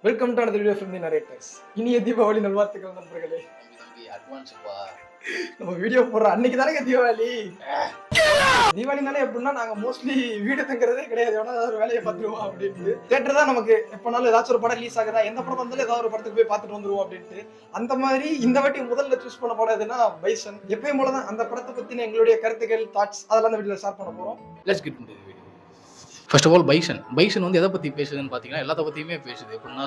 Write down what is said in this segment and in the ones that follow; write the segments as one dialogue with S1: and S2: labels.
S1: Welcome to another video from the narrators. இனிய தீபாவளி நல்வாழ்த்துக்கள் நண்பர்களே.
S2: அட்வான்ஸ்ப்பா.
S1: நம்ம வீடியோ போடுற அன்னைக்கு தானே தீபாவளி. தீபாவளினாலே எப்படின்னா நாங்க மோஸ்ட்லி வீடு தங்குறதே கிடையாது. ஏன்னா ஏதாவது ஒரு வேலையை பார்த்துருவோம் அப்படின்ட்டு. தியேட்டர் தான் நமக்கு எப்பனாலும் ஏதாச்சும் ஒரு படம் ரிலீஸ் ஆகுதா, எந்த படம் வந்தாலும் ஏதாவது ஒரு படத்துக்கு போய் பார்த்துட்டு வந்துருவோம் அப்படின்ட்டு. அந்த மாதிரி இந்த வாட்டி முதல்ல சூஸ் பண்ண படம் எதுனா பைசன். எப்பயும் போலதான் அந்த படத்தை பத்தின எங்களுடைய கருத்துக்கள், தாட்ஸ் அதெல்லாம் அந்த வீடியோல ஷேர் பண்ண போறோம்.
S2: Let's get into the video. First of all Bison வந்து எதை பற்றி பேசுதுன்னு பார்த்தீங்கன்னா எல்லாத்த பற்றியுமே பேசுது. எப்படின்னா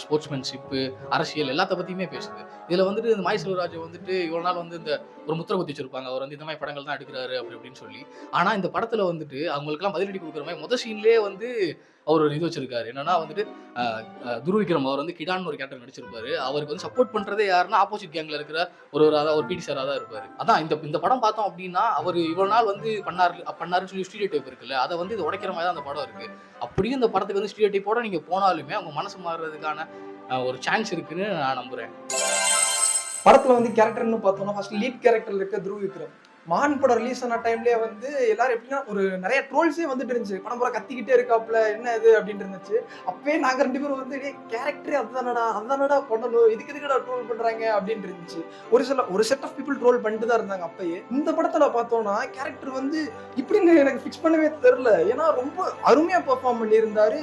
S2: ஸ்போர்ட்ஸ்மேன்ஷிப்பு, அரசியல் எல்லாத்த பற்றியுமே பேசுது. இதில் வந்துட்டு இந்த மாரி செல்வராஜ் வந்துட்டு இவ்வளோ நாள் வந்து இந்த ஒரு முத்திரை குத்தி வச்சிருப்பாங்க, அவர் வந்து இந்த மாதிரி படங்கள் தான் எடுக்கிறாரு அப்படி அப்படின்னு சொல்லி. ஆனால் இந்த படத்தில் வந்துட்டு அவங்களுக்குலாம் பதிலடி கொடுக்குற மாதிரி முதல் சீன்லேயே வந்து அவர் ஒரு இது வச்சிருக்காரு. என்னன்னா வந்துட்டு துருவிக்ரம் அவர் வந்து கிடான்னு ஒரு கேரக்டர் நடிச்சிருப்பாரு. அவருக்கு வந்து சப்போர்ட் பண்ணுறதே யாருன்னா ஆப்போசிட் கேங்கில் இருக்கிற ஒரு பிடி சாராக தான் இருப்பார். அதான் இந்த படம் பார்த்தோம் அப்படின்னா அவர் இவ்வளோ நாள் வந்து பண்ணாருன்னு சொல்லி ஸ்டீரியோ டைப் இருக்குல்ல, அதை வந்து இது உடைக்கிற மாதிரி தான் அந்த படம் இருக்குது. அப்படியும் இந்த படத்துக்கு வந்து ஸ்டீரியோ டைப்போட நீங்கள் போனாலுமே அவங்க மனசு மாறுறதுக்கான ஒரு சான்ஸ் இருக்குன்னு நான் நம்புகிறேன்.
S1: படத்துல வந்து கேரக்டர்னு பார்த்தோம்னா ஃபர்ஸ்ட் லீட் கேரக்டர் இருக்க துருவ் விக்ரம். மான் படம் ரிலீஸ் ஆன டைம்லயே வந்து எல்லாரும் எப்படின்னா ஒரு நிறைய ட்ரோல்ஸே வந்துட்டு இருந்துச்சு. படம் பூரா கத்திக்கிட்டே இருக்காப்ல, என்ன இது அப்படின்னு இருந்துச்சு. அப்பவே நாங்க 2 பேரும் வந்து கேரக்டரே அதுதானடா பண்ணணும், இதுக்கு எதுக்குடா ட்ரோல் பண்றாங்க அப்படின்னு இருந்துச்சு. ஒரு செட் ஆஃப் பீப்புள் ட்ரோல் பண்ணிட்டு தான் இருந்தாங்க அப்பயே. இந்த படத்துல பார்த்தோம்னா கேரக்டர் வந்து இப்படின்னு எனக்கு ஃபிக்ஸ் பண்ணவே தெரியல. ஏன்னா ரொம்ப அருமையா பெர்ஃபார்ம் பண்ணியிருந்தாரு.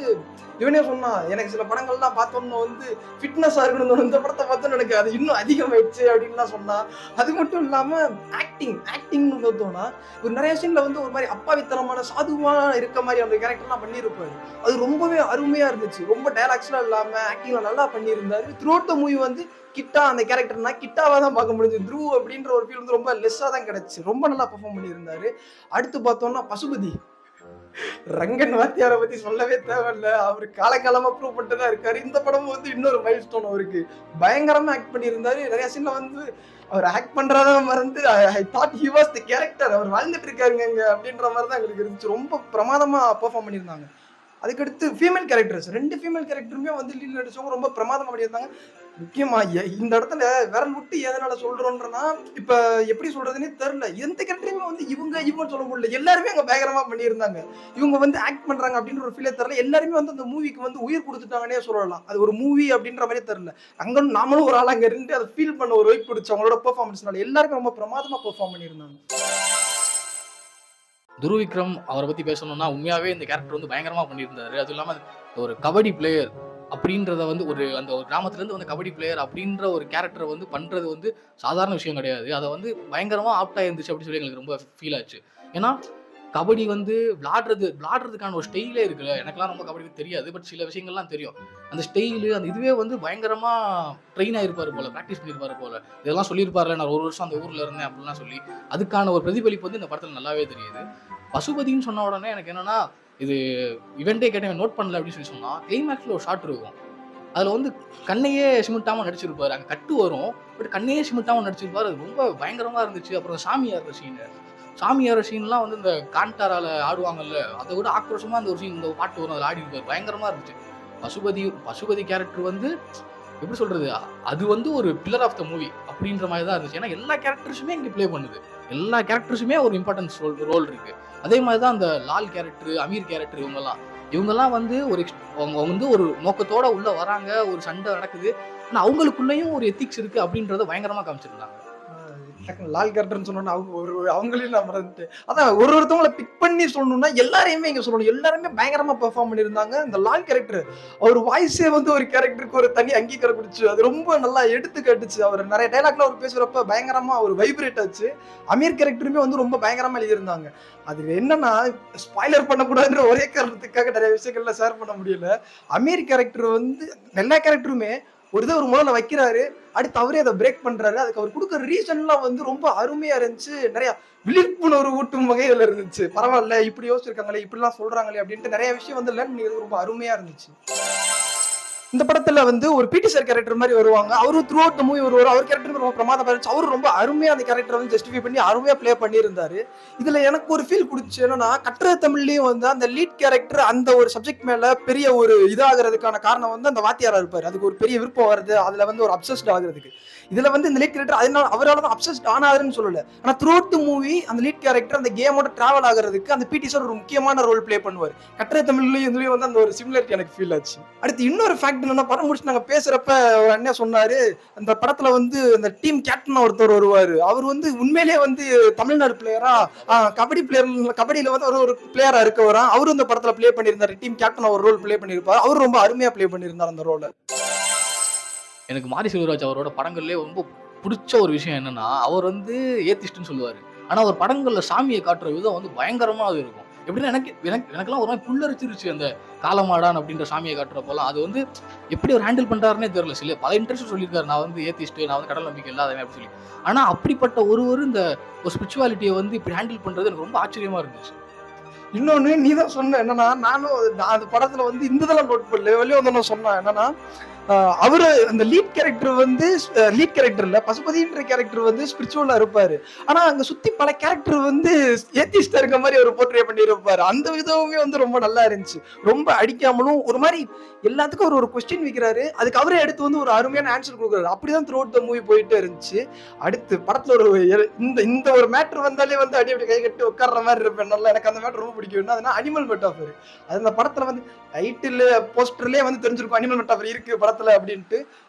S1: இவனே சொன்னா எனக்கு சில படங்கள்லாம் பார்த்தோம்னா வந்து ஃபிட்னஸா இருக்கணும், இந்த படத்தை பார்த்தோன்னு எனக்கு அது இன்னும் அதிகமாயிடுச்சு அப்படின்லாம் சொன்னா. அது மட்டும் இல்லாம ஆக்டிங்னு பார்த்தோம்னா ஒரு நிறைய சீன்ல வந்து ஒரு மாதிரி அப்பாவித்தனமான சாதுவா இருக்க மாதிரி அந்த கேரக்டர்லாம் பண்ணியிருப்பாரு. அது ரொம்பவே அருமையா இருந்துச்சு. ரொம்ப டைலாக்ஸ்லாம் இல்லாம ஆக்டிங்ல நல்லா பண்ணியிருந்தாரு. த்ரூ அவுட் த மூவி வந்து கிட்டா அந்த கேரக்டர்னா கிட்டாவா தான் பார்க்க முடிஞ்சு. த்ரூ அப்படின்ற ஒரு ஃபீல் வந்து ரொம்ப லெஸ்ஸா தான் கிடைச்சு. ரொம்ப நல்லா பெர்ஃபார்ம் பண்ணியிருந்தாரு. அடுத்து பார்த்தோம்னா பசுபதி ரங்கன் வாத்தியாரை பத்தி சொல்லவே தேவையில்ல. அவரு காலகாலமா ப்ரூவ் பண்ணிட்டு தான் இருக்காரு. இந்த படமும் வந்து இன்னொரு மைல் ஸ்டோன் அவருக்கு. பயங்கரமா ஆக்ட் பண்ணியிருந்தாரு. நிறைய சீன்ல வந்து அவர் ஆக்ட் பண்றத மறந்து I thought he was the character, அவர் வாழ்ந்துட்டு இருக்காருங்க அப்படின்ற மாதிரி தான் எங்களுக்கு இருந்துச்சு. ரொம்ப பிரமாதமா பெர்ஃபார்ம் பண்ணியிருந்தாங்க. அதுக்கடுத்து ஃபீமேல் கேரக்டர்ஸ் 2 ஃபீமேல் கேரக்டருமே வந்து லீட் நடிச்சவங்க ரொம்ப பிரமாதமா பண்ணியிருந்தாங்க. முக்கியமா இந்த இடத்துல விரல் விட்டு எதனால சொல்றோன்றனா, இப்ப எப்படி சொல்றதுன்னே தெரியல. எந்த கேரக்டருமே வந்து இவங்க சொல்ல முடியல. எல்லாருமே அங்க பயங்கரமா பண்ணியிருந்தாங்க. இவங்க வந்து ஆக்ட் பண்றாங்க அப்படின்ற ஒரு ஃபீலே தெரியல. எல்லாருமே வந்து அந்த மூவிக்கு வந்து உயிர் கொடுத்துட்டாங்கன்னே சொல்லலாம். அது ஒரு மூவி அப்படின்ற மாதிரி தெரியல. அங்க நாமளும் ஒரு ஆள் அங்க இருந்து அதை ஃபீல் பண்ண ஒரு வைப் பிடிச்ச அவங்களோட பெர்ஃபார்மன்ஸ்னால எல்லாருமே ரொம்ப பிரமாதமா பெர்ஃபார்ம் பண்ணியிருந்தாங்க.
S2: துருவிக்ரம் அவரை பற்றி பேசணும்னா உண்மையாகவே இந்த கேரக்டர் வந்து பயங்கரமாக பண்ணியிருந்தாரு. அதுவும் இல்லாமல் ஒரு கபடி பிளேயர் அப்படின்றத வந்து ஒரு கிராமத்துலேருந்து வந்து கபடி பிளேயர் அப்படின்ற ஒரு கேரக்டரை வந்து பண்ணுறது வந்து சாதாரண விஷயம் கிடையாது. அதை வந்து பயங்கரமாக ஆப்டாக இருந்துச்சு அப்படின்னு சொல்லி எங்களுக்கு ரொம்ப ஃபீல் ஆச்சு. ஏன்னா கபடி வந்து விளாடுறதுக்கான ஒரு ஸ்டைலே இருக்குல்ல. எனக்குலாம் ரொம்ப கபடி தெரியாது, பட் சில விஷயங்கள்லாம் தெரியும். அந்த ஸ்டைலு அந்த இதுவே வந்து பயங்கரமாக ட்ரெயின் ஆகிருப்பார் போல், ப்ராக்டிஸ் பண்ணியிருப்பார் போல். இதெல்லாம் சொல்லியிருப்பார்ல, நான் 1 வருஷம் அந்த ஊரில் இருந்தேன் அப்படிலாம் சொல்லி. அதுக்கான ஒரு பிரதிபலிப்பு வந்து இந்த படத்தில் நல்லாவே தெரியுது. பசுபதின்னு சொன்ன உடனே எனக்கு என்னன்னா, இது இவெண்டே கேட்டேன் நோட் பண்ணல அப்படின்னு சொல்லி சொன்னால், கிளைமேக்ஸில் ஒரு ஷாட் இருக்கும். அதில் வந்து கண்ணையே சிமிட்டாமல் நடிச்சிருப்பார். அங்கே கட்டு வரும், பட் கண்ணையே சிமிட்டாமல் நடிச்சிருப்பார். அது ரொம்ப பயங்கரமாக இருந்துச்சு. அப்புறம் சாமியார் சீன்லாம் வந்து இந்த கான்டாரால ஆடுவாங்கல்ல, அதை விட ஆக்ரோஷமாக அந்த ஒரு சீன், இந்த பாட்டு வரும், அதில் ஆடி இருப்பார். பயங்கரமாக இருந்துச்சு. பசுபதி கேரக்டர் வந்து எப்படி சொல்றது, அது வந்து ஒரு பில்லர் ஆஃப் த மூவி அப்படின்ற மாதிரி தான் இருந்துச்சு. ஏன்னா எல்லா கேரக்டர்ஸுமே இங்கே ப்ளே பண்ணுது. எல்லா கேரக்டர்ஸுமே ஒரு இம்பார்ட்டன்ஸ் ரோல் இருக்கு. அதே மாதிரி தான் அந்த லால் கேரக்டர், அமீர் கேரக்டர், இவங்கெல்லாம் வந்து அவங்க வந்து ஒரு நோக்கத்தோட உள்ள வராங்க, ஒரு சண்டை நடக்குது, ஆனால் அவங்களுக்குள்ளேயும் ஒரு எத்திக்ஸ் இருக்கு அப்படின்றத பயங்கரமா காமிச்சிருந்தாங்க.
S1: லால் கேரக்டர்னு சொன்னோன்னா அவங்களையும் நான் மறந்துட்டு, அதான் ஒருத்தவங்களை பிக் பண்ணி சொல்லணும்னா எல்லாரையுமே இங்க சொல்லணும். எல்லாருமே பயங்கரமா பெர்ஃபார்ம் பண்ணியிருந்தாங்க. இந்த லால் கேரக்டர் அவர் வாய்ஸே வந்து ஒரு கேரக்டருக்கு ஒரு தனி அங்கீகாரம் கொடுத்து அது ரொம்ப நல்லா எடுத்து காட்டுச்சு. அவர் நிறைய டைலாக்ல அவர் பேசுறப்ப பயங்கரமா ஒரு வைப்ரேட் ஆச்சு. அமீர் கேரக்டருமே வந்து ரொம்ப பயங்கரமா எழுதியிருந்தாங்க. அது என்னன்னா ஸ்பாய்லர் பண்ணக்கூடாதுன்ற ஒரே காரணத்துக்காக நிறைய விஷயங்கள்ல ஷேர் பண்ண முடியல. அமீர் கேரக்டர் வந்து எல்லா கேரக்டருமே ஒரு முதல்ல வைக்கிறாரு, அடுத்து அவரே அதை பிரேக் பண்றாரு. அதுக்கு அவர் கொடுக்குற ரீசன்லாம் வந்து ரொம்ப அருமையா இருந்துச்சு. நிறைய விழிப்புணர்வு ஊட்டும் வகையில இருந்துச்சு. பரவாயில்ல, இப்படி யோசிச்சிருக்காங்களே, இப்படிலாம் சொல்றாங்களே அப்படின்ட்டு நிறைய விஷயம் வந்து லேர்ன் பண்ணிக்கிறது ரொம்ப அருமையா இருந்துச்சு. இந்த படத்துல வந்து ஒரு பிடி சார் கேரக்டர் மாதிரி வருவாங்க. அவரும் த்ரூ அவுட் த மூவி வருவார். அவர் கேரக்டர் ரொம்ப பிரமாதமா இருந்துச்சு. அவரும் ரொம்ப அருமையா அந்த கேரக்டர் வந்து ஜஸ்டிஃபை பண்ணி அருமையா ப்ளே பண்ணியிருந்தாரு. இதுல எனக்கு ஒரு ஃபீல் கொடுச்சு என்னன்னா, கட்டுரை தமிழ்லயும் வந்து அந்த லீட் கேரக்டர் அந்த ஒரு சப்ஜெக்ட் மேல பெரிய ஒரு இதாகிறதுக்கான காரணம் வந்து அந்த வாத்தியாரா இருப்பாரு. அதுக்கு ஒரு பெரிய விருப்பம் வருது, அதுல வந்து ஒரு அப்சஸ்ட் ஆகுறதுக்கு. இதுல வந்து இந்த லீட் கேரக்டர் அதனால அவரால் தான் அப்சஸ்ட் ஆனாருன்னு சொல்லல. ஆனா த்ரூ அவுட் த மூவி அந்த லீட் கேரக்டர் அந்த கேமோட டிராவல் ஆகிறதுக்கு அந்த பிடி சார் ஒரு முக்கியமான ரோல் ப்ளே பண்ணுவார். கட்டுரை தமிழ்லயும் இதுலயும் வந்து அந்த ஒரு சிமிலாரிட்டி எனக்கு ஃபீல் ஆச்சு. அடுத்து இன்னொரு ஃபேக்ட் ஃபேக்ட் என்னன்னா, படம் முடிச்சு நாங்க பேசுறப்ப ஒரு அண்ணன் சொன்னாரு, அந்த படத்துல வந்து அந்த டீம் கேப்டனா ஒருத்தர் வருவாரு. அவர் வந்து உண்மையிலேயே வந்து தமிழ்நாடு பிளேயரா, கபடி பிளேயர், கபடியில வந்து ஒரு பிளேயரா இருக்கவராம். அவரும் இந்த படத்துல ப்ளே பண்ணியிருந்தாரு. டீம் கேப்டனா ஒரு ரோல் ப்ளே பண்ணியிருப்பாரு. அவரும் ரொம்ப அருமையா ப்ளே பண்ணியிருந்தார் அந்த ரோல.
S2: எனக்கு மாரி செல்வராஜ் அவரோட படங்கள்லயே ரொம்ப புடிச்ச ஒரு விஷயம் என்னன்னா, அவர் வந்து ஏத்திஸ்ட்ன்னு சொல்லுவாரு. ஆனா அவர் படங்கள்ல சாமிய காட்டுற விதம் வந்து பயங்கரமா அது இருக்கும். எப்படின்னா எனக்கெல்லாம் ஒரு மாரி புல்லரிச்சிருச்சு அந்த காலமாடான் அப்படின்ற சாமிய காட்டுறப்போலாம். அது வந்து எப்படி அவர் ஹேண்டில் பண்றாருன்னே தெரியல. பல இன்டர்வியூ சொல்லியிருக்காரு. நான் வந்து ஏத்திஸ்ட், நான் வந்து கடவுள் நம்பிக்கை இல்லாதவன் அப்படின்னு சொல்லி. ஆனா அப்படிப்பட்ட ஒருவரு இந்த ஒரு ஸ்பிரிச்சுவாலிட்டிய வந்து இப்படி ஹேண்டில் பண்றது எனக்கு ரொம்ப ஆச்சரியமா இருந்துச்சு.
S1: இன்னொன்னு நீ தான் சொன்ன என்னன்னா, நான் அந்த படத்துல வந்து இந்த இதெல்லாம் நோட் பண்ணல. வெளிய வந்து நான் சொன்னேன் என்னன்னா, அவரு அந்த லீட் கேரக்டர் இல்ல, பசுபதின்ற கேரக்டர் வந்து ஸ்பிரிச்சுவலா இருப்பாரு. ஆனா அங்க சுத்தி பல கேரக்டர் வந்து ஏத்திஸ்டா இருக்க மாதிரி அவர் போர்ட்ரே பண்ணியிருப்பாரு. அந்த விதமுமே வந்து ரொம்ப நல்லா இருந்துச்சு. ரொம்ப அடிக்காமலும் ஒரு மாதிரி எல்லாத்துக்கும் ஒரு கொஸ்டின் வைக்கிறாரு. அதுக்கு அவரே எடுத்து வந்து ஒரு அருமையான ஆன்சர் கொடுக்குறாரு. அப்படிதான் த்ரூ அவுட் த மூவி போயிட்டே இருந்துச்சு. அடுத்து படத்துல இந்த இந்த ஒரு மேட்டர் வந்தாலே வந்து அப்படி கை கட்டி உட்கார்ற மாதிரி இருப்பேன். நல்லா எனக்கு அந்த மேட்டர் ரொம்ப பிடிக்கும். அதனால அனிமல் மெட்டாஃபர். அது அந்த படத்துல வந்து டைட்டில் போஸ்டர்லயே வந்து தெரிஞ்சிருக்கும் அனிமல் மெட்டாஃபர் இருக்கு படத்துல அப்படின்ட்டு.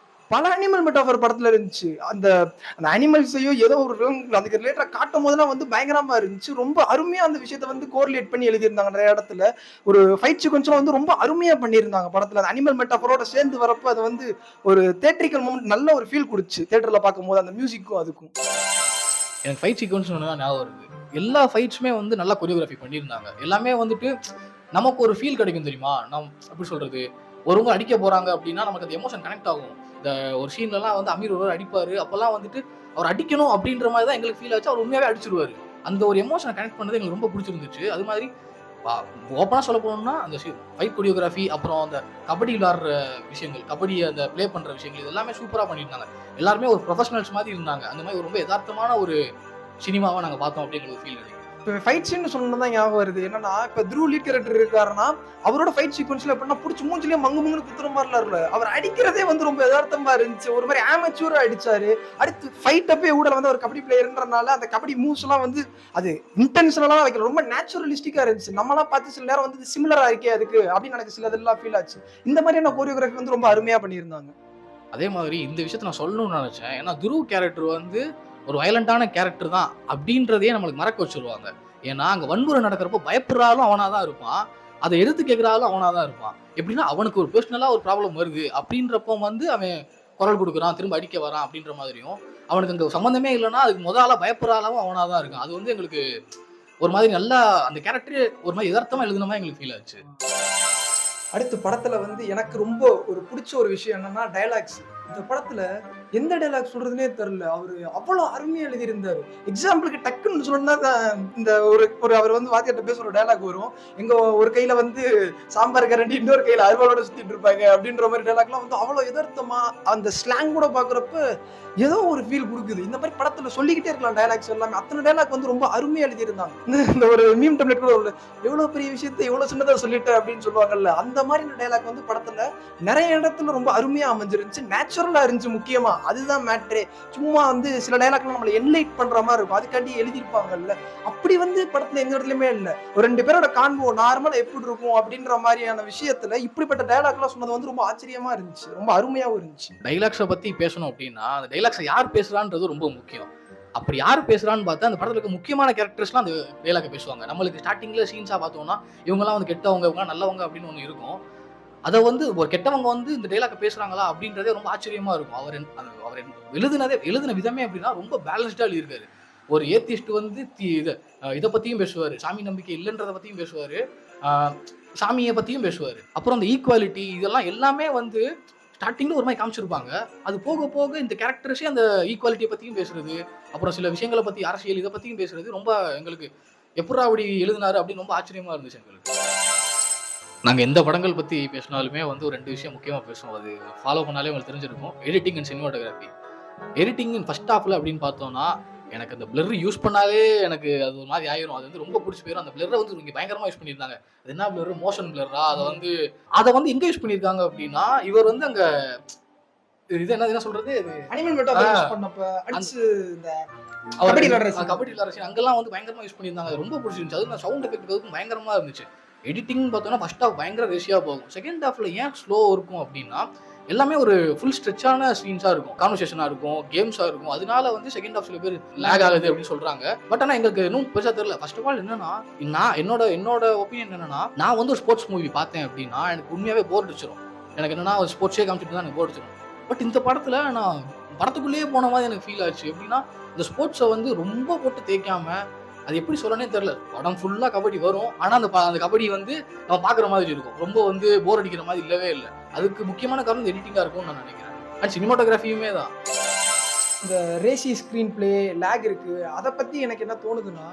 S1: பல அனிமல் மெட்டாஃபர் படத்துல இருந்துச்சு. அந்த அந்த அனிமல்ஸையும் ஏதோ ஒரு அதுக்கு ரிலேட்டடா காட்டும் போதெல்லாம் வந்து பயங்கரமா இருந்துச்சு. ரொம்ப அருமையா அந்த விஷயத்த வந்து கோரிலேட் பண்ணி எழுதியிருந்தாங்க நிறைய இடத்துல. ஒரு ஃபைட் சீக்வன்ஸ்லாம் வந்து ரொம்ப அருமையா பண்ணியிருந்தாங்க படத்துல. அந்த அனிமல் மெட்டாஃபரோட சேர்ந்து வரப்ப அது வந்து ஒரு தியேட்ரிக்கல் மூமெண்ட், நல்ல ஒரு ஃபீல் கொடுச்சு தியேட்டர்ல பார்க்கும்போது அந்த மியூசிக்கும் அதுக்கும்.
S2: எனக்கு ஃபைட் சீக்வன்ஸ் ஒண்ணு தான் ஞாபகம் வருது. எல்லா ஃபைட்ஸுமே வந்து நல்லா கொரியோகிராஃபி பண்ணியிருந்தாங்க. எல்லாமே வந்துட்டு நமக்கு ஒரு ஃபீல் கிடைக்கும் தெரியுமா? எப்படி சொல்றது? ஒருவங்க அடிக்க போறாங்க அப்படின்னா நமக்கு அந்த எமோஷன் கனெக்ட் ஆகும். இந்த ஒரு சீன்லலாம் வந்து அமீர் ஒருவர் அடிப்பாரு. அப்பலாம் வந்துட்டு அவர் அடிக்கணும் அப்படின்ற மாதிரி தான் எங்களுக்கு ஃபீல் ஆச்சு. அவர் உண்மையாவே அடிச்சிருவாரு. அந்த ஒரு எமோஷன கனெக்ட் பண்ணது எங்களுக்கு ரொம்ப பிடிச்சிருந்துச்சு. அது மாதிரி ஓப்பனா சொல்ல போனோம்னா அந்த ஃபைட் கொரியோகிராஃபி, அப்புறம் அந்த கபடி விளையாடுற விஷயங்கள், கபடிய அந்த ப்ளே பண்ற விஷயங்கள், இது எல்லாமே சூப்பரா பண்ணியிருந்தாங்க. எல்லாருமே ஒரு ப்ரொஃபஷனல்ஸ் மாதிரி இருந்தாங்க. அந்த மாதிரி ரொம்ப எதார்த்தமான ஒரு சினிமாவா நாங்க பார்த்தோம் அப்படிங்கிற ஒரு ஃபீல் எனக்கு.
S1: இப்போ ஃபைட் சீன் சொன்னதான் ஞாபகம் வருது. என்னன்னா இப்போ த்ரூ லீட் கேரக்டர் இருக்காருன்னா அவரோட ஃபைட் சீக்வன்ஸ்ல எப்படின்னா புடிச்சு மூஞ்சிலேயே மங்கு மங்குன்னு குத்துற மாதிரிலாம் இல்ல. அவர் அடிக்கிறதே வந்து ரொம்ப யதார்த்தமா இருந்துச்சு. ஒரு மாதிரி ஆமச்சூரா அடிச்சாரு. அடுத்து ஃபைட் அப்பே ஊடல வந்து அவர் கபடி பிளேயர்ன்றனால அந்த கபடி மூவ்ஸ் எல்லாம் வந்து அது இன்டென்ஷனலா வைக்கல, ரொம்ப நேச்சுரலிஸ்டிக்கா இருந்துச்சு. நம்மளாம் பார்த்து சில நேரம் வந்து சிமிலரா இருக்கே அதுக்கு அப்படின்னு எனக்கு சில இதெல்லாம் ஃபீல் ஆச்சு. இந்த மாதிரியான கோரியோகிராஃபி வந்து ரொம்ப அருமையா பண்ணியிருந்தாங்க.
S2: அதே மாதிரி இந்த விஷயத்த நான் சொல்லணும்னு நினைச்சேன். ஏன்னா துருவ் கேரக்டர் வந்து ஒரு வயலண்டான கேரக்டர் தான் அப்படின்றதையே நம்மளுக்கு மறக்க வச்சிருவாங்க. ஏன்னா அங்க வன்முறை நடக்கிறப்போ பயப்படுறாலும் அவனா தான் இருப்பான். அதை எடுத்து கேட்கிறாலும் அவனா தான் இருப்பான். எப்படின்னா அவனுக்கு ஒரு பர்சனலா ஒரு ப்ராப்ளம் வருது அப்படின்றப்போ வந்து அவன் குரல் கொடுக்குறான், திரும்ப அடிக்க வரான் அப்படின்ற மாதிரியும், அவனுக்கு அங்க சம்மந்தமே இல்லைன்னா அதுக்கு முதல்ல பயப்படுறாலும் அவனா தான் இருக்கான். அது வந்து எங்களுக்கு ஒரு மாதிரி நல்லா அந்த கேரக்டர் ஒரு மாதிரி யதார்த்தமா எழுதுன மாதிரி எங்களுக்கு ஃபீல் ஆச்சு.
S1: அடுத்து படத்துல வந்து எனக்கு ரொம்ப ஒரு பிடிச்ச ஒரு விஷயம் என்னன்னா டயலாக்ஸ். இந்த படத்துல எந்த டைலாக் சொல்றதுனே தெரியல. அவரு அவ்வளவு அருமையா எழுதியிருந்தாரு. எக்ஸாம்பிளுக்கு டக்குன்னு சொல்லணும்னா இந்த ஒரு ஒரு அவர் வந்து வாத்தியார்ட்ட பேசுற ஒரு டைலாக் வரும். எங்க ஒரு கையில வந்து சாம்பார் கரண்டி, இன்னொரு கையில அருவாளோட சுத்திட்டு இருப்பாங்க அப்படின்ற மாதிரி டைலாக்லாம் வந்து அவ்வளவு எதார்த்தமா அந்த ஸ்லாங் கூட பாக்குறப்ப ஏதோ ஒரு ஃபீல் கொடுக்குது. இந்த மாதிரி படத்துல சொல்லிக்கிட்டே இருக்கலாம் டைலாக்ஸ் எல்லாமே. அத்தனை டைலாக் வந்து ரொம்ப அருமையா எழுதியிருந்தாங்க. இந்த ஒரு மீம் டெம்ப்ளேட் கூட எவ்வளவு பெரிய விஷயத்தை எவ்வளவு சின்னதா சொல்லிட்டு அப்படின்னு சொல்லுவாங்கல்ல, அந்த மாதிரி டைலாக் வந்து படத்துல நிறைய இடத்துல ரொம்ப அருமையா அமைஞ்சிருந்துச்சு. நேச்சுரலா இருந்துச்சு முக்கியமா. அதுதான் மேட்ரே. சும்மா வந்து சில டைலாக்லாம் நம்மள என்லைட் பண்ற மாதிரி இருக்கும். அதுக்காண்டி எழுதியிருப்பாங்கல்ல, அப்படி வந்து படத்துல எந்த இடத்துலயுமே இல்ல. ஒரு ரெண்டு பேரோட காண்போம் நார்மலா எப்படி இருக்கும் அப்படின்ற மாதிரியான விஷயத்துல இப்படிப்பட்ட டைலாக்லாம் சொன்னது வந்து ரொம்ப ஆச்சரியமா இருந்துச்சு. ரொம்ப அருமையாவும் இருந்துச்சு.
S2: டைலாக்ஸை பத்தி பேசணும் அப்படின்னா அந்த டைலாக்ஸை யார் பேசுறான்றது ரொம்ப முக்கியம். அப்படி யார் பேசுறான்னு பார்த்தா அந்த படத்துல இருக்க முக்கியமான கேரக்டர்ஸ்லாம் அந்த டைலாக பேசுவாங்க. நம்மளுக்கு ஸ்டார்டிங்ல சீன்ஸா பார்த்தோம்னா இவங்கெல்லாம் வந்து கெட்டவங்க, இவங்க நல்லவங்க அப்படின்னு ஒன்று இருக்கும். அதை வந்து ஒரு கெட்டவங்க வந்து இந்த டைலாக பேசுறாங்களா அப்படின்றதே ரொம்ப ஆச்சரியமா இருக்கும். அவர் எழுதின விதமே அப்படின்னா ரொம்ப பேலன்ஸ்டா எழுதியிருக்காரு. ஒரு ஏத்திஸ்ட் வந்து இதை பத்தியும் பேசுவாரு, சாமி நம்பிக்கை இல்லைன்றதை பத்தியும் பேசுவாரு, சாமியை பத்தியும் பேசுவாரு. அப்புறம் அந்த ஈக்குவாலிட்டி இதெல்லாம் எல்லாமே வந்து ஸ்டார்டிங்ல ஒரு மாதிரி காமிச்சிருப்பாங்க. அது போக போக இந்த கேரக்டர்ஸே அந்த ஈக்குவாலிட்டியை பத்தியும் பேசுறது, அப்புறம் சில விஷயங்களை பத்தி அரசியல் இதை பத்தியும் பேசுறது ரொம்ப எங்களுக்கு எப்படா அப்படி எழுதினாரு அப்படின்னு ரொம்ப ஆச்சரியமா இருந்துச்சு எங்களுக்கு. நாங்க எந்த படங்கள் பத்தி பேசினாலுமே வந்து ஒரு 2 விஷயம் முக்கியமா பேசுவோம். அது ஃபாலோ பண்ணாலே உங்களுக்கு தெரிஞ்சிருக்கும். Editing and cinematography. Editing in first ஹாஃப்ல அப்படின்னு பார்த்தோம்னா, எனக்கு அந்த பிளர் யூஸ் பண்ணாலே எனக்கு அது ஒரு மாதிரி ஆயிரும். அது வந்து ரொம்ப பிடிச்சி போயிரும். அந்த பிளரை வந்து இங்க பயங்கரமா யூஸ் பண்ணியிருந்தாங்க. அது என்ன பிளர்? மோஷன் பிளரா? அதை வந்து எங்க யூஸ் பண்ணியிருக்காங்க அப்படின்னா, இவர் வந்து அங்க இது என்ன சொல்றது?
S1: அனிமல் மெட்டாஃபர் யூஸ் பண்ணப்ப அடிச்சு இந்த கபடி விளையாடுற
S2: அங்கெல்லாம் வந்து பயங்கரமா யூஸ் பண்ணியிருந்தாங்க. அது ரொம்ப பிடிச்சிருந்துச்சு. அது சவுண்ட் எஃபெக்ட் பயங்கரமா இருந்துச்சு. எடிட்டிங் பார்த்தோம்னா ஃபர்ஸ்ட் ஹாஃப் பயங்கர ரேஷியாக போகும். செகண்ட் ஹாஃப்ல ஏன் ஸ்லோ இருக்கும் அப்படின்னா, எல்லாமே ஒரு ஃபுல் ஸ்ட்ரெச்சான சீன்ஸாக இருக்கும். கான்வர்சேஷனாக இருக்கும், கேம்ஸாக இருக்கும். அதனால வந்து செகண்ட் ஹாஃப் சில பேர் லேக் ஆகுது அப்படின்னு சொல்றாங்க. பட் ஆனால் எங்களுக்கு இன்னும் பெருசாக தெரியல. ஃபர்ஸ்ட் ஆஃப் ஆல் என்னன்னா, நான் என்னோட ஒப்பீனியன் என்னன்னா, நான் வந்து ஒரு ஸ்போர்ட்ஸ் மூவி பார்த்தேன் அப்படின்னா எனக்கு உண்மையாவே போர் அடிச்சிடும். எனக்கு என்னன்னா ஒரு ஸ்போர்ட்ஸே காமிச்சிட்டு தான் எனக்கு போர் அடிச்சிடும். பட் இந்த படத்துல நான் படத்துக்குள்ளேயே போன மாதிரி எனக்கு ஃபீல் ஆச்சு. எப்படின்னா, இந்த ஸ்போர்ட்ஸை வந்து ரொம்ப போட்டு தேய்க்காம, அது எப்படி சொல்லனே தெரியல. படம் ஃபுல்லா கபடி வரும். ஆனா அந்த கபடி வந்து நம்ம பார்க்குற மாதிரி இருக்கும். ரொம்ப வந்து போர் அடிக்கிற மாதிரி இல்லவே இல்ல. அதுக்கு முக்கியமான காரணம் இந்த எடிட்டிங்கா இருக்கும்னு நான் நினைக்கிறேன். அண்ட் சினிமாட்டோகிராஃபியுமே தான்.
S1: இந்த ரேசி ஸ்க்ரீன் பிளே லேக் இருக்கு. அதை பத்தி எனக்கு என்ன தோணுதுன்னா,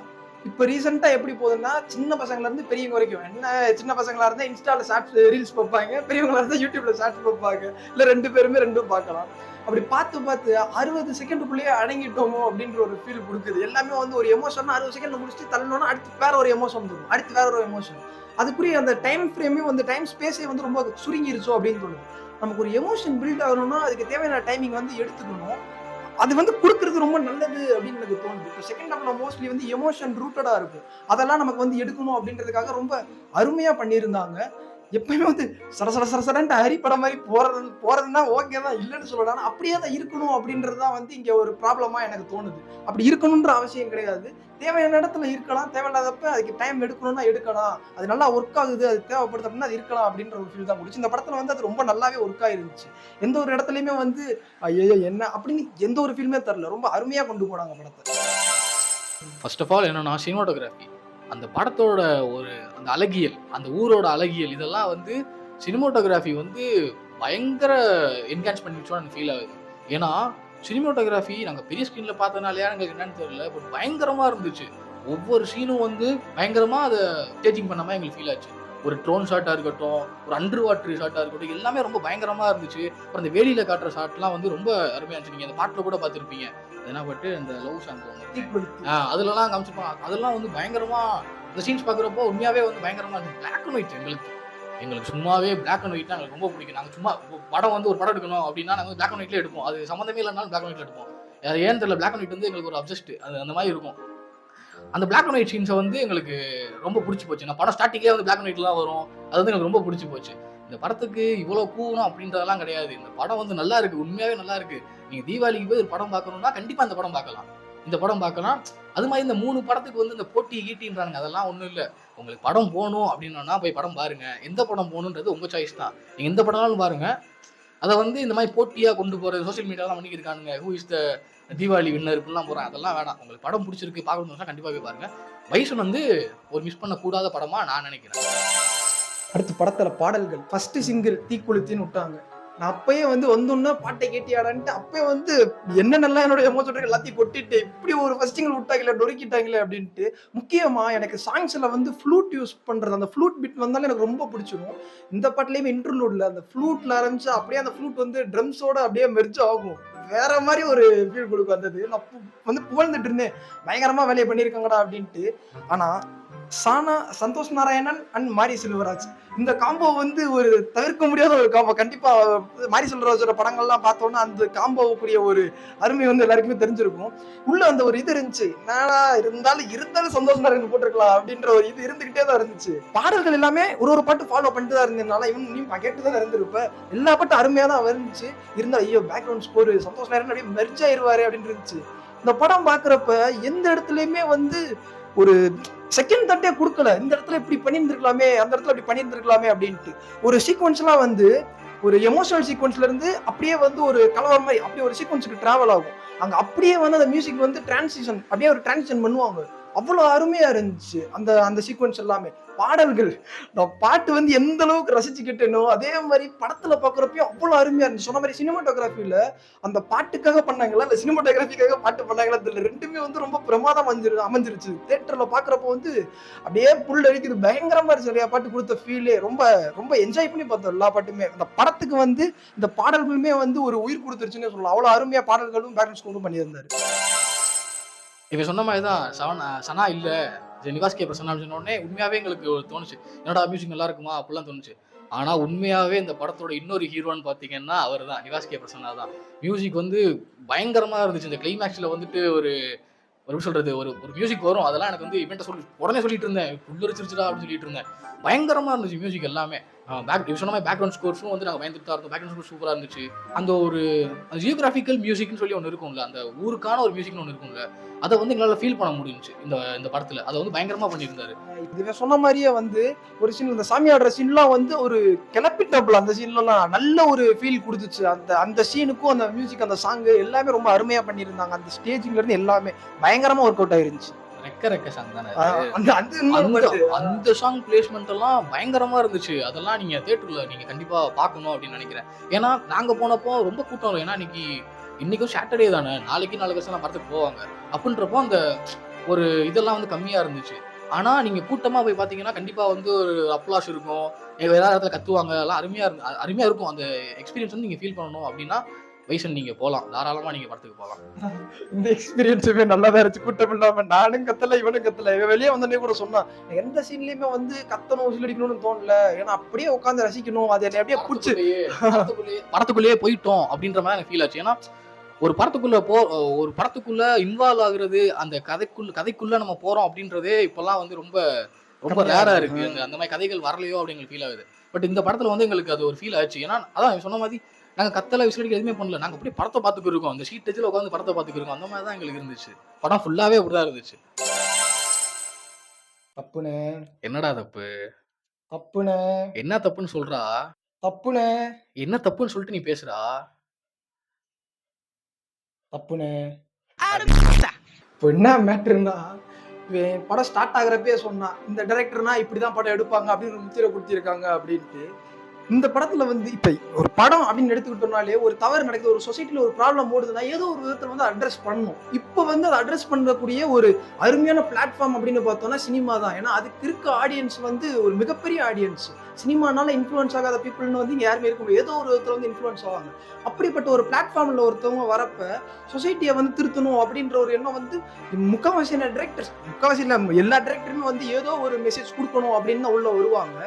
S1: இப்ப ரீசெண்டா எப்படி போகுதுன்னா, சின்ன பசங்கள்ல இருந்து பெரியவங்க வரைக்கும். என்ன சின்ன பசங்களா இருந்தா இன்ஸ்டால ஷார்ட்ஸ் ரீல்ஸ் பார்ப்பாங்க. பெரியவங்களா இருந்தா யூடியூப்ல ஷார்ட்ஸ் பார்ப்பாங்க. இல்ல 2 பேருமே 2ம் பார்க்கலாம். அப்படி பார்த்து 60 செகண்டுக்குள்ளேயே அடங்கிட்டோமோ அப்படின்ற ஒரு ஃபீல் குடுக்குது. எல்லாமே வந்து ஒரு எமோஷன்னா 60 செகண்ட்ல முடிச்சுட்டு தள்ளனோம்னா அடுத்து வேற ஒரு எமோஷன் வந்துரும். அடுத்து வேற ஒரு எமோஷன். அதுக்குரிய அந்த டைம் ஃப்ரேமே வந்து டைம் ஸ்பேஸே வந்து ரொம்ப சுருங்கிருச்சோ அப்படின்னு தோணுது. நமக்கு ஒரு எமோஷன் பில்ட் ஆகணும்னா அதுக்கு தேவையான டைமிங் வந்து எடுத்துக்கணும். அது வந்து குடுக்குறது ரொம்ப நல்லது அப்படின்னு எனக்கு தோணுது. இப்போ செகண்ட் ஹாஃப்ல மோஸ்ட்லி வந்து எமோஷன் ரூட்டடா இருக்கும். அதெல்லாம் நமக்கு வந்து எடுக்கணும் அப்படின்றதுக்காக ரொம்ப அருமையா பண்ணியிருந்தாங்க. எப்பயுமே வந்து சடசடன்ட்டு ஹரி படம் மாதிரி போறதுன்னா ஓகே தான், இல்லைன்னு சொல்லலாம். ஆனா அப்படியே தான் இருக்கணும் அப்படின்றது தான் வந்து இங்க ஒரு ப்ராப்ளமா எனக்கு தோணுது. அப்படி இருக்கணும்ன்ற அவசியம் கிடையாது. தேவையான இடத்துல இருக்கலாம். தேவையில்லாதப்ப அதுக்கு டைம் எடுக்கணும்னா எடுக்கலாம். அது நல்லா ஒர்க் ஆகுது, அது தேவைப்படுது அப்படின்னா அது இருக்கலாம் அப்படின்ற ஒரு ஃபீல் தான் குடுச்சு. இந்த படத்துல வந்து அது ரொம்ப நல்லாவே ஒர்க் ஆயிருந்துச்சு. எந்த ஒரு இடத்துலயுமே வந்து ஐயய்யோ! என்ன அப்படின்னு எந்த ஒரு ஃபீலுமே தரல. ரொம்ப அருமையா கொண்டு போனாங்க படத்த.
S2: ஃபர்ஸ்ட் ஆஃப் ஆல் என்னன்னா சினிமாட்டோகிராஃபி. அந்த படத்தோட ஒரு அந்த அழகியல், அந்த ஊரோட அழகியல் இதெல்லாம் வந்து சினிமாட்டோகிராஃபி வந்து பயங்கர என்ஹான்ஸ் பண்ணிடுச்சோன்னு எனக்கு ஃபீல் ஆகுது. ஏன்னா, சினிமாட்டோகிராஃபி நாங்க பெரிய ஸ்க்ரீன்ல பார்த்தனாலயா எங்களுக்கு என்னன்னு தெரியல. பட் பயங்கரமா இருந்துச்சு. ஒவ்வொரு சீனும் வந்து பயங்கரமா அத ஸ்டேஜிங் பண்ண மாரி எங்களுக்கு ஃபீல் ஆச்சு. ஒரு ட்ரோன் ஷாட்டா இருக்கட்டும், ஒரு அண்டர் வாட்டர் ஷாட்டா இருக்கட்டும், எல்லாமே ரொம்ப பயங்கரமா இருந்துச்சு. அப்புறம் அந்த வேலியில காட்டுற ஷாட்லாம் வந்து ரொம்ப அருமையா இருந்துச்சு. நீங்க அந்த பாட்டுல கூட பார்த்திருப்பீங்க. எதுனா பட்டு இந்த லவ் சாங் ஒண்ணு. அதுலலாம் காமிச்சிருப்பாங்க. அதெல்லாம் வந்து பயங்கரமா இந்த சீன்ஸ் பார்க்குறப்போ உண்மையாவே வந்து பயங்கரமா இருந்துச்சு. பிளாக் அண்ட் ஒயிட் எங்களுக்கு சும்மாவே பிளாக் அண்ட் ஒயிட்னா எங்களுக்கு ரொம்ப பிடிக்கும். நாங்க சும்மா படம் வந்து ஒரு படம் எடுக்கணும் அப்படின்னா நாங்க வந்து பிளாக் அண்ட் ஒயிட்ல எடுப்போம். அது சம்மந்தமே இல்லனாலும் பிளாக் அண்ட் ஒயிட்ல எடுப்போம். அது ஏன்னு தெரியல, பிளாக் அண்ட் ஒயிட் வந்து எங்களுக்கு ஒரு அப்சஸ்ட். அது அந்த மாதிரி இருக்கும். அந்த பிளாக் அண்ட் ஒயிட் சீன்ஸை வந்து எங்களுக்கு ரொம்ப பிடிச்சி போச்சு. நான் படம் ஸ்டார்டிங்கே வந்து பிளாக் அண்ட் ஒயிட்ல தான் வரும். அது வந்து எனக்கு ரொம்ப பிடிச்சி போச்சு. இந்த படத்துக்கு இவ்வளோ கூவணும் அப்படின்றதெல்லாம் கிடையாது. இந்த படம் வந்து நல்லா இருக்கு. உண்மையாவே நல்லா இருக்கு. நீங்க தீபாவளிக்கு போய் ஒரு படம் பார்க்கணும்னா கண்டிப்பா இந்த படம் பார்க்கலாம். இந்த படம் பார்க்கலாம். அது மாதிரி இந்த 3 படத்துக்கு வந்து இந்த போட்டி கீட்டின்றானுங்க. அதெல்லாம் ஒண்ணும் இல்ல. உங்களுக்கு படம் போணும் அப்படின்னா போய் படம் பாருங்க. எந்த படம் போகணுன்றது உங்க சாய்ஸ் தான். நீங்க எந்த படம்னாலும் பாருங்க. அத வந்து இந்த மாதிரி போட்டியா கொண்டு போறது சோசியல் மீடியாலாம் பண்ணிட்டு இருக்கானுங்க. Who is the Deepavali winner இப்படிலாம் போறாங்க. அதெல்லாம் வேணாம். உங்களுக்கு படம் பிடிச்சிருக்கு பார்க்கணும்னு சொன்னா கண்டிப்பா போய் பாருங்க. பைசன் வந்து ஒரு மிஸ் பண்ணக்கூடாத படமா நான் நினைக்கிறேன்.
S1: அடுத்து படத்துல பாடல்கள் ஃபர்ஸ்ட் சிங்கிள் தீக்குளித்தின்னு விட்டாங்க. நான் அப்பயே வந்து வந்தோன்னா பாட்டை கேட்டியாடான்ட்டு அப்பயே வந்து என்னென்னலாம் என்னோட எமோஷன் எல்லாத்தையும் கொட்டிட்டு இப்படி ஒரு ஃபர்ஸ்ட் சிங்கிள் விட்டாங்களே நொறுக்கிட்டாங்களே அப்படின்ட்டு. முக்கியமா எனக்கு சாங்ஸ்ல வந்து ஃப்ளூட் யூஸ் பண்றது, அந்த ஃப்ளூட் பிட் வந்தாலே எனக்கு ரொம்ப பிடிச்சிரும். இந்த பாட்டுலயுமே இன்டர்லூட்ல அந்த ஃப்ளூட்ல ஆரம்பிச்சு அப்படியே அந்த ஃப்ளூட் வந்து ட்ரம்ஸோட அப்படியே மெர்ஜ் ஆகும். வேற மாதிரி ஒரு ஃபீல் கொடுக்கும் வந்தது. நான் வந்து புகழ்ந்துட்டு இருந்தேன். பயங்கரமா வேலையை பண்ணியிருக்காங்கடா அப்படின்ட்டு. ஆனா சானா, சந்தோஷ் நாராயணன் அண்ட் மாரி செல்வராஜ் இந்த காம்போ வந்து ஒரு தவிர்க்க முடியாத ஒரு காம்போ. கண்டிப்பா மாரி செல்வராஜோட படங்கள்லாம் பார்த்தோம்னா அந்த காம்போவுக்குரிய ஒரு அருமை வந்து எல்லாருக்குமே தெரிஞ்சிருக்கும். உள்ள அந்த ஒரு இது இருந்துச்சு. என்னடா இருந்தாலும் சந்தோஷ் நாராயணன் போட்டிருக்கலாம் அப்படின்ற ஒரு இது இருந்துகிட்டே தான் இருந்துச்சு. பாடல்கள் எல்லாமே ஒரு பாட்டு ஃபாலோ பண்ணிட்டு தான் இருந்ததுனால இவன் நீ கேட்டு தான் இருந்திருப்ப. எல்லா பாட்டும் அருமையா தான் இருந்துச்சு. இருந்தா ஐயோ பேக்ரவுண்ட் ஸ்கோர் சந்தோஷ் நாராயணன் அப்படியே மெர்ஜ் ஆயிருவாரு அப்படின்னு இருந்துச்சு. இந்த படம் பாக்குறப்ப எந்த இடத்துலயுமே வந்து ஒரு செகண்ட் தட்டே கொடுக்கல. இந்த இடத்துல இப்படி பண்ணியிருந்திருக்கலாமே, அந்த இடத்துல இப்படி பண்ணியிருந்திருக்கலாமே அப்படின்ட்டு. ஒரு சீக்வன்ஸ்லாம் வந்து ஒரு எமோஷனல் சீக்வன்ஸ்ல இருந்து அப்படியே வந்து ஒரு கலவரம் மாதிரி அப்படியே ஒரு சீக்வன்ஸுக்கு டிராவல் ஆகும். அங்க அப்படியே வந்து அந்த மியூசிக் வந்து டிரான்சிஷன் அப்படியே ஒரு டிரான்சிஷன் பண்ணுவாங்க. அவ்வளவு அருமையா இருந்துச்சு அந்த அந்த சீக்வன்ஸ் எல்லாமே. பாடல்கள் நான் பாட்டு வந்து எந்த அளவுக்கு ரசிச்சு கேட்டேனோ அதே மாதிரி படத்துல பாக்குறப்பயும் அவ்வளவு அருமையா இருந்துச்சு. சொன்ன மாதிரி சினிமாட்டோகிராஃபில அந்த பாட்டுக்காக பண்ணாங்களா இல்ல சினிமாட்டோகிராஃபிக்காக பாட்டு பண்ணாங்களா தெரியல. ரெண்டுமே வந்து ரொம்ப பிரமாதம் அமைஞ்சிருச்சு. தியேட்டர்ல பாக்குறப்போ வந்து அப்படியே புல் அடிக்குது. பயங்கரமா இருந்துச்சு. நிறைய பாட்டு கொடுத்த ஃபீலே ரொம்ப ரொம்ப என்ஜாய் பண்ணி பார்த்தோம் எல்லா பாட்டுமே. அந்த படத்துக்கு வந்து இந்த பாடல்களுமே வந்து ஒரு உயிர் கொடுத்துருச்சுன்னு சொல்லலாம். அவ்வளவு அருமையா பாடல்களும் பேக்ரவுண்ட் ஸ்கோரும் பண்ணியிருந்தாரு.
S2: இவன் சொன்ன மாதிரி தான் சனா இல்ல நிவாஸ் கே பிரசன்னா சொன்ன உடனே உண்மையாவே எங்களுக்கு தோணுச்சு, என்னடா மியூசிக் நல்லா இருக்குமா அப்படிலாம் தோணுச்சு. ஆனா உண்மையாவே இந்த படத்தோட இன்னொரு ஹீரோன்னு பாத்தீங்கன்னா அவர் தான், நிவாஸ் கே பிரசன்னா தான். மியூசிக் வந்து பயங்கரமா இருந்துச்சு. இந்த கிளைமேக்ஸ்ல வந்துட்டு ஒரு எப்படி சொல்றது, ஒரு ஒரு மியூசிக் வரும். அதெல்லாம் எனக்கு வந்து இவன்ட்ட உடனே சொல்லிட்டு இருந்தேன். புல்லரிச்சிருச்சுடா அப்படின்னு சொல்லிட்டு இருந்தேன். பயங்கரமா இருந்துச்சு மியூசிக் எல்லாமே. சொன்ன மாதிரி பேக்ரவுண்ட் ஸ்கோர்ஸும் வந்து நாங்கள் பயந்துட்டு தான் இருந்தோம். பேக்ரவுண்ட் ஸ்கோர் சூப்பராக இருந்துச்சு. அந்த ஒரு ஜியோகிராஃபிக்கல் மியூசிக்னு சொல்லி ஒன்று இருக்கும்ல, அந்த ஊருக்கான ஒரு மியூசிக்னு ஒன்று இருக்கும்ல, அதை வந்து எங்களால் ஃபீல் பண்ண முடிஞ்சுச்சு இந்த இந்த படத்தில். அதை வந்து பயங்கரமாக பண்ணியிருந்தாரு.
S1: இது சொன்ன மாதிரியே வந்து ஒரு சீன், இந்த சாமி ஆடுற சீன்லாம் வந்து ஒரு கிளப்பிட்டபிள். அந்த சீன்லாம் நல்ல ஒரு ஃபீல் கொடுத்துச்சு. அந்த அந்த சீனுக்கும் அந்த மியூசிக், அந்த சாங்கு எல்லாமே ரொம்ப அருமையா பண்ணியிருந்தாங்க. அந்த ஸ்டேஜிங்ல இருந்து எல்லாமே பயங்கரமா ஒர்க் அவுட் ஆயிருந்துச்சு.
S2: ரெக்க சாங் தானே
S1: அந்த
S2: சாங் பிளேஸ்மெண்ட் எல்லாம் பயங்கரமா இருந்துச்சு. அதெல்லாம் நீங்க தியேட்டர்ல நீங்க கண்டிப்பா பார்க்கணும் அப்படின்னு நினைக்கிறேன். ஏன்னா நாங்க போனப்போ ரொம்ப கூட்டம் இல்லை. ஏன்னா இன்னைக்கும் சாட்டர்டே தானே, நாளைக்கு எல்லாம் படத்துக்கு போவாங்க அப்படின்றப்போ அந்த ஒரு இதெல்லாம் வந்து கம்மியா இருந்துச்சு. ஆனா நீங்க கூட்டமா போய் பாத்தீங்கன்னா கண்டிப்பா வந்து ஒரு அப்ளாஷ் இருக்கும், வேற இடத்துல கத்துவாங்க, எல்லாம் அருமையா இருக்கும். அந்த எக்ஸ்பீரியன்ஸ் வந்து நீங்க ஃபீல் பண்ணணும் அப்படின்னா வைசன் நீங்க போலாம், தாராளமா நீங்க படத்துக்கு போலாம்.
S1: இந்த எக்ஸ்பீரியன்ஸுமே நல்லாதான் இருந்துச்சு. கூட்டம் இல்லாம நானும் கத்தல, இவனும் கத்தல. வெளியே வந்தோடனே கூட சொன்னான், எந்த சீன்லயுமே வந்து கத்தணும் விசிலடிக்கணும்னு தோணல, ஏன்னா அப்படியே உட்காந்து ரசிக்கணும். அது என்ன அப்படியே பிடிச்சி
S2: படத்துக்குள்ளேயே போயிட்டோம் அப்படின்ற மாதிரி எனக்கு ஃபீல் ஆச்சு. ஏன்னா ஒரு படத்துக்குள்ள இன்வால்வ் ஆகுறது, அந்த கதைக்குள்ள நம்ம போறோம் அப்படின்றதே இப்பெல்லாம் வந்து ரொம்ப ரொம்ப ரேரா இருக்கு. அந்த மாதிரி கதைகள் வரலையோ அப்படிங்களுக்கு ஃபீல் ஆகுது. பட் இந்த படத்துல வந்து எங்களுக்கு அது ஒரு ஃபீல் ஆச்சு. ஏன்னா அதான் சொன்ன மாதிரி நாங்க கத்தல விசிலடிக்க எதுவுமே பண்ணல, நாங்க அப்படியே படத்தை பார்த்துக்கு இருக்கோம். அந்த ஷீட் டச்சில் உட்காந்து படத்தை பார்த்துக்கு இருக்கோம். அந்த மாதிரி தான் எங்களுக்கு இருந்துச்சு. படம் ஃபுல்லாவே அப்படிதான் இருந்துச்சு.
S1: தப்புனே.
S2: என்னடா தப்பு?
S1: தப்புனே.
S2: என்ன தப்புன்னு சொல்றா?
S1: தப்புனே.
S2: என்ன தப்புன்னு சொல்லிட்டு நீ பேசுறா?
S1: தப்புனே. இப்போ என்ன மேட்டர்னா, படம் ஸ்டார்ட் ஆகுறப்பே சொன்னா, இந்த டைரக்டர்னா இப்படிதான் படம் எடுப்பாங்க அப்படின்னு முத்திரை கொடுத்திருக்காங்க அப்படின்ட்டு. இந்த படத்துல வந்து இப்ப ஒரு படம் அப்படின்னு எடுத்துக்கிட்டோம்னாலே ஒரு தவறு நடக்குது, ஒரு சொசைட்டில ஒரு ப்ராப்ளம் ஓடுதுன்னா ஏதோ ஒரு விதத்துல வந்து அட்ரஸ் பண்ணணும். இப்ப வந்து அதை அட்ரஸ் பண்ணக்கூடிய ஒரு அருமையான பிளாட்ஃபார்ம் அப்படின்னு பார்த்தோம்னா சினிமா தான். ஏன்னா அதுக்கு இருக்க ஆடியன்ஸ் வந்து ஒரு மிகப்பெரிய ஆடியன்ஸ். சினிமானால இன்ஃப்ளூயன்ஸ் ஆகாத பீப்புள்னு வந்து இங்க யாருமே இருக்க முடியும். ஏதோ ஒரு விதத்துல வந்து இன்ஃப்ளூயன்ஸ் ஆவாங்க. அப்படிப்பட்ட ஒரு பிளாட்ஃபார்ம்ல ஒருத்தவங்க வரப்ப சொசைட்டியை வந்து திருத்தணும் அப்படின்ற ஒரு எண்ணம் வந்து முக்கால்வாசியான டிரெக்டர்ஸ், முக்கால்வாசி இல்ல எல்லா டிரெக்டருமே வந்து ஏதோ ஒரு மெசேஜ் கொடுக்கணும் அப்படின்னு தான் உள்ள வருவாங்க.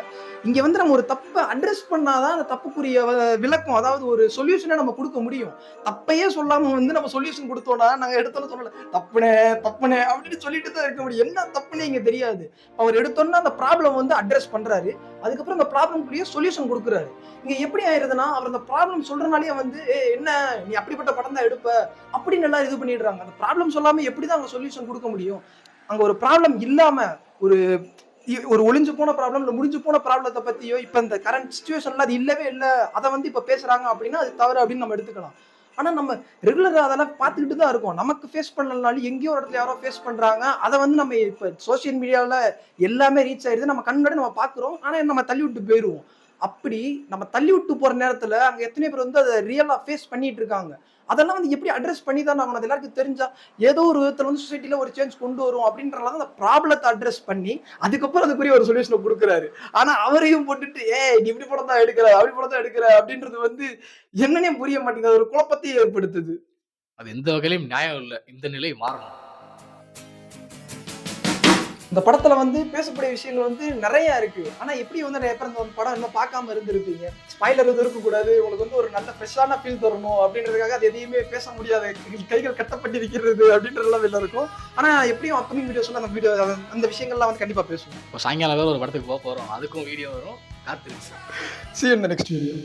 S1: இங்க வந்து நம்ம ஒரு தப்பை அட்ரஸ் பண்ணாதான் அந்த தப்புக்குரிய விளக்கம், அதாவது ஒரு சொல்யூஷனை நம்ம கொடுக்க முடியும். தப்பையே சொல்லாம வந்து நம்ம சொல்யூஷன் கொடுத்தோம்னா நாங்க எடுத்தோன்னு சொல்லல, தப்புனே தப்புனே அப்படின்னு சொல்லிட்டு தான் இருக்க முடியும். என்ன தப்புனே இங்க தெரியாது. அவர் எடுத்தோன்னா அந்த ப்ராப்ளம் வந்து அட்ரஸ் பண்றாரு, அதுக்கப்புறம் அந்த ப்ராப்ளம்க்குரிய சொல்யூஷன் கொடுக்குறாரு. இங்க எப்படி ஆயிருதுன்னா, அவர் அந்த ப்ராப்ளம் சொல்றனாலே வந்து என்ன நீ அப்படிப்பட்ட படம் தான் எடுப்ப அப்படின்னு எல்லாம் இது பண்ணிடுறாங்க. அந்த ப்ராப்ளம் சொல்லாம எப்படிதான் அங்க சொல்யூஷன் கொடுக்க முடியும்? அங்க ஒரு ப்ராப்ளம் இல்லாம ஒரு ஒளிஞ்சு போன ப்ராப்ளம் இல்ல முடிஞ்சு போன ப்ராப்ளத்தை பத்தியோ இப்ப இந்த கரண்ட் சிச்சுவேஷன்ல அது இல்லவே இல்லை, அதை வந்து இப்ப பேசுறாங்க அப்படின்னா அது தவறு அப்படின்னு நம்ம எடுத்துக்கலாம். ஆனா நம்ம ரெகுலரா அதெல்லாம் பார்த்துக்கிட்டு தான் இருக்கோம். நமக்கு ஃபேஸ் பண்ணலனாலும் எங்கேயோ ஒரு இடத்துல யாரோ ஃபேஸ் பண்றாங்க, அதை வந்து நம்ம இப்ப சோசியல் மீடியாவில் எல்லாமே ரீச் ஆயிடுது, நம்ம கண்முன்னாடி நம்ம பாக்குறோம். ஆனா நம்ம தள்ளி விட்டு போயிடுவோம். அப்படி நம்ம தள்ளி விட்டு போற நேரத்துல அங்க எத்தனை பேர் வந்து அதை ரியலா ஃபேஸ் பண்ணிட்டு இருக்காங்க. அதெல்லாம் வந்து எப்படி அட்ரஸ் பண்ணி தான் ஆகணும். அது எல்லாருக்கும் தெரிஞ்சா ஏதோ ஒரு விதத்துல வந்து சொசைட்டில ஒரு சேஞ்ச் கொண்டு வரும் அப்படின்றலாம் அந்த ப்ராப்ளத்தை அட்ரஸ் பண்ணி அதுக்கப்புறம் அதுக்குரிய ஒரு சொல்யூஷனை கொடுக்குறாரு. ஆனா அவரையும் போட்டுட்டு நீ இப்படி படம் தான் எடுக்கிற, அப்படி படம் தான் எடுக்கிற அப்படின்றது வந்து என்னன்னே புரிய மாட்டேங்குது, ஒரு குழப்பத்தை ஏற்படுத்துது.
S2: அது எந்த வகையிலும் நியாயம் இல்லை. இந்த நிலை மாறணும்.
S1: இந்த படத்துல வந்து பேசக்கூடிய விஷயங்கள் வந்து நிறைய இருக்கு. ஆனா எப்படி வந்து நிறைய பேர் இந்த படம் இன்னும் பார்க்காம இருந்திருப்பீங்க. ஸ்பாயிலர் எதுவும் இருக்கக்கூடாது, உங்களுக்கு வந்து ஒரு நல்ல ஃப்ரெஷ்ஷான ஃபீல் தரணும் அப்படின்றதுக்காக அது எதையுமே பேச முடியாத கைகள் கட்டப்பட்டிருக்கிறது அப்படின்றதெல்லாம் வெளில இருக்கும். ஆனா எப்படியும் அப்கமிங் வீடியோஸ்ல அந்த விஷயங்கள்லாம் வந்து கண்டிப்பா பேசுவோம்.
S2: இப்போ சாயங்காலம் வேற ஒரு படத்துக்கு போறோம், அதுக்கும் வீடியோ வரும், காத்திருக்கு.
S1: See you in the next video.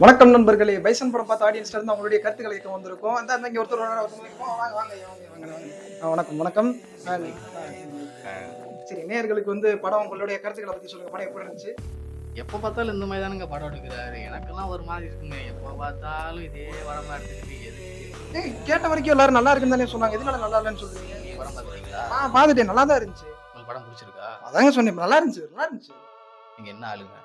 S1: வணக்கம் நண்பர்களே, பைசன் படம் பார்த்த ஆடியன்ஸ்ல இருந்து அவங்களுடைய கருத்துக்களை கேட்க வந்திருக்கோம். அந்த இங்க ஒருத்தர் வணக்கம் வணக்கம். சரி, நேயர்களுக்கு வந்து படம் உங்களுடைய கருத்துக்களை பத்தி சொல்லுங்க. படம் எப்படி இருந்துச்சு?
S2: எப்போ பார்த்தாலும் இந்த மாதிரி தானுங்க படம் எடுக்கிறாரு. எனக்கெல்லாம் ஒரு மாதிரி இருக்குங்க. எப்போ பார்த்தாலும் இதே படமா எடுத்துக்கிட்டு
S1: கேட்ட வரைக்கும் எல்லாரும் நல்லா இருக்குன்னு தானே சொன்னாங்க. எதுனால நல்லா இல்லைன்னு சொல்றீங்க?
S2: நீங்க படம் பார்த்துட்டீங்களா?
S1: பார்த்துட்டேன், நல்லா தான் இருந்துச்சு.
S2: உங்களுக்கு படம் பிடிச்சிருக்கா?
S1: அதாங்க சொன்னேன், நல்லா இருந்துச்சு, நல்லா இருந்துச்சு.
S2: நீங்க என்ன ஆளுங்க?